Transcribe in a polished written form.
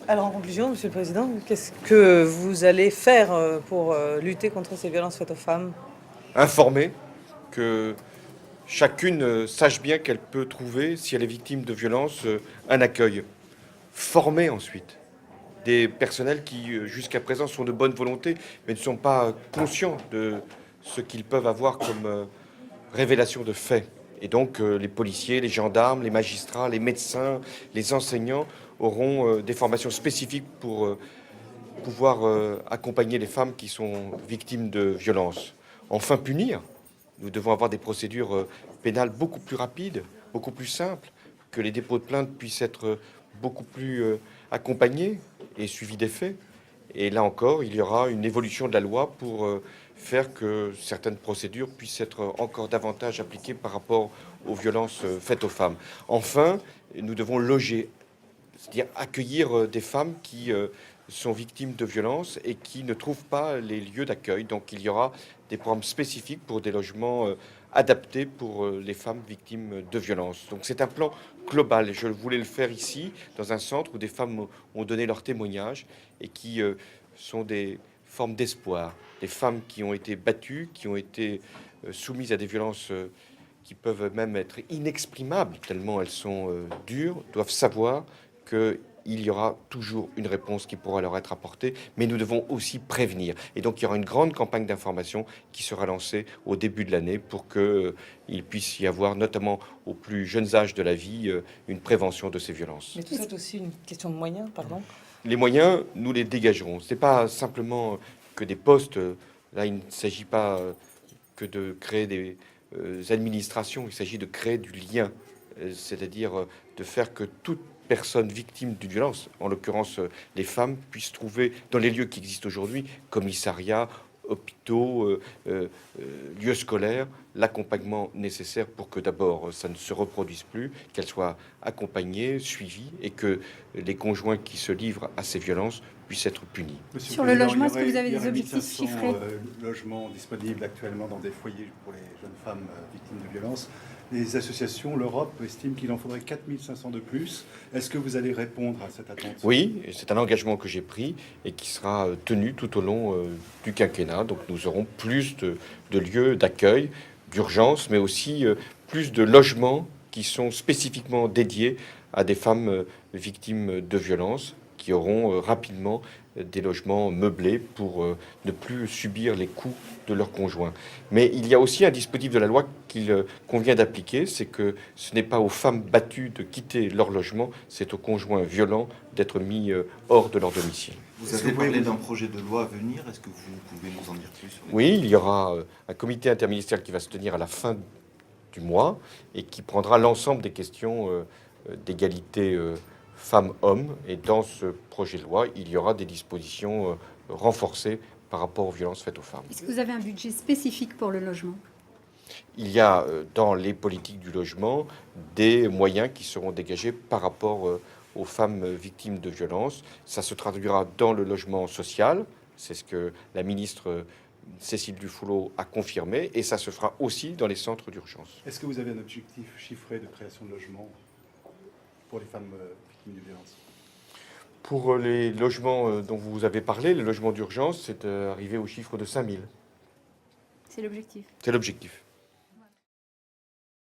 Alors en conclusion, Monsieur le Président, qu'est-ce que vous allez faire pour lutter contre ces violences faites aux femmes? Informer, que chacune sache bien qu'elle peut trouver, si elle est victime de violences, un accueil. Former ensuite des personnels qui, jusqu'à présent, sont de bonne volonté, mais ne sont pas conscients de ce qu'ils peuvent avoir comme révélation de faits. Et donc, les policiers, les gendarmes, les magistrats, les médecins, les enseignants auront des formations spécifiques pour pouvoir accompagner les femmes qui sont victimes de violences. Enfin, punir. Nous devons avoir des procédures pénales beaucoup plus rapides, beaucoup plus simples, que les dépôts de plainte puissent être beaucoup plus accompagnés et suivis des faits. Et là encore, il y aura une évolution de la loi pour faire que certaines procédures puissent être encore davantage appliquées par rapport aux violences faites aux femmes. Enfin, nous devons loger, c'est-à-dire accueillir des femmes qui sont victimes de violences et qui ne trouvent pas les lieux d'accueil. Donc il y aura des programmes spécifiques pour des logements adaptés pour les femmes victimes de violences. Donc c'est un plan global. Je voulais le faire ici, dans un centre où des femmes ont donné leur témoignage et qui sont des formes d'espoir. Des femmes qui ont été battues, qui ont été soumises à des violences qui peuvent même être inexprimables, tellement elles sont dures, doivent savoir qu'il y aura toujours une réponse qui pourra leur être apportée, mais nous devons aussi prévenir. Et donc il y aura une grande campagne d'information qui sera lancée au début de l'année pour qu'il puisse y avoir, notamment aux plus jeunes âges de la vie, une prévention de ces violences. Mais tout ça, c'est aussi une question de moyens, pardon. Les moyens, nous les dégagerons. Ce n'est pas simplement que des postes. Là, il ne s'agit pas que de créer des administrations, il s'agit de créer du lien, c'est-à-dire de faire que toute personne victime d'une violence, en l'occurrence les femmes, puissent trouver dans les lieux qui existent aujourd'hui, commissariats, hôpitaux, lieux scolaires, l'accompagnement nécessaire pour que d'abord ça ne se reproduise plus, qu'elles soient accompagnées, suivies et que les conjoints qui se livrent à ces violences puissent être punis. Sur le logement, est-ce que vous avez des objectifs chiffrés? Logements disponibles actuellement dans des foyers pour les jeunes femmes victimes de violences. Les associations, l'Europe estime qu'il en faudrait 4500 de plus. Est-ce que vous allez répondre à cette attente? Oui, c'est un engagement que j'ai pris et qui sera tenu tout au long du quinquennat. Donc nous aurons plus de lieux d'accueil, d'urgence, mais aussi plus de logements qui sont spécifiquement dédiés à des femmes victimes de violences, qui auront rapidement des logements meublés pour ne plus subir les coups de leurs conjoints. Mais il y a aussi un dispositif de la loi qu'il convient d'appliquer, c'est que ce n'est pas aux femmes battues de quitter leur logement, c'est aux conjoints violents d'être mis hors de leur domicile. Vous avez parlé d'un projet de loi à venir, est-ce que vous pouvez nous en dire plus sur Oui, il y aura un comité interministériel qui va se tenir à la fin du mois et qui prendra l'ensemble des questions d'égalité femmes-hommes. Et dans ce projet de loi, il y aura des dispositions renforcées par rapport aux violences faites aux femmes. Est-ce que vous avez un budget spécifique pour le logement? Il y a dans les politiques du logement des moyens qui seront dégagés par rapport aux femmes victimes de violences. Ça se traduira dans le logement social, c'est ce que la ministre Cécile Duflot a confirmé, et ça se fera aussi dans les centres d'urgence. Est-ce que vous avez un objectif chiffré de création de logements pour les femmes victimes de violences? Pour les logements dont vous avez parlé, les logements d'urgence, c'est arrivé au chiffre de 5000. C'est l'objectif. C'est l'objectif.